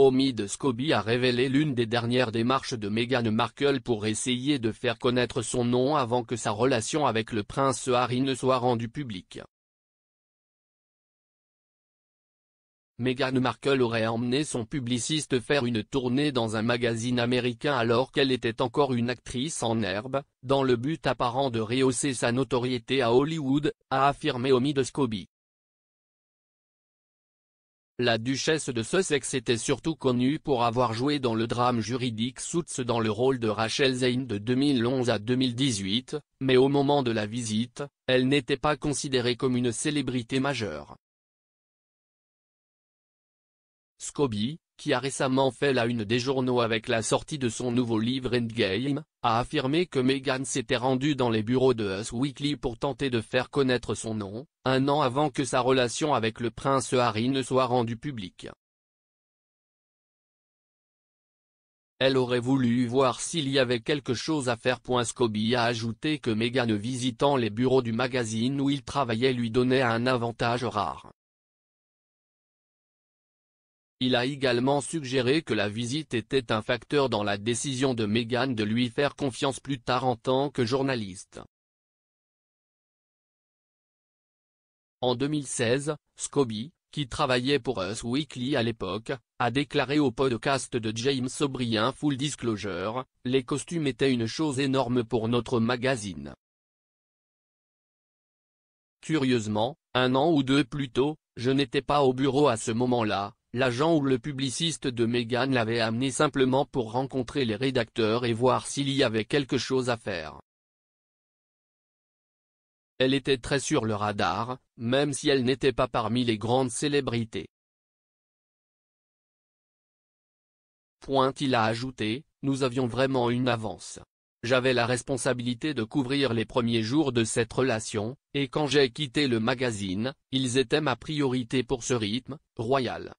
Omid Scobie a révélé l'une des dernières démarches de Meghan Markle pour essayer de faire connaître son nom avant que sa relation avec le prince Harry ne soit rendue publique. Meghan Markle aurait emmené son publiciste faire une tournée dans un magazine américain alors qu'elle était encore une actrice en herbe, dans le but apparent de rehausser sa notoriété à Hollywood, a affirmé Omid Scobie. La duchesse de Sussex était surtout connue pour avoir joué dans le drame juridique Suits dans le rôle de Rachel Zane de 2011 à 2018, mais au moment de la visite, elle n'était pas considérée comme une célébrité majeure. Scobie, qui a récemment fait la une des journaux avec la sortie de son nouveau livre Endgame, a affirmé que Meghan s'était rendue dans les bureaux de Us Weekly pour tenter de faire connaître son nom, un an avant que sa relation avec le prince Harry ne soit rendue publique. Elle aurait voulu voir s'il y avait quelque chose à faire. Scobie a ajouté que Meghan visitant les bureaux du magazine où il travaillait lui donnait un avantage rare. Il a également suggéré que la visite était un facteur dans la décision de Meghan de lui faire confiance plus tard en tant que journaliste. En 2016, Scobie, qui travaillait pour Us Weekly à l'époque, a déclaré au podcast de James O'Brien Full Disclosure, « Les costumes étaient une chose énorme pour notre magazine. Curieusement, un an ou deux plus tôt, je n'étais pas au bureau à ce moment-là. L'agent ou le publiciste de Meghan l'avait amené simplement pour rencontrer les rédacteurs et voir s'il y avait quelque chose à faire. Elle était très sur le radar, même si elle n'était pas parmi les grandes célébrités. » Il a ajouté, « Nous avions vraiment une avance. J'avais la responsabilité de couvrir les premiers jours de cette relation, et quand j'ai quitté le magazine, ils étaient ma priorité pour ce rythme royal. »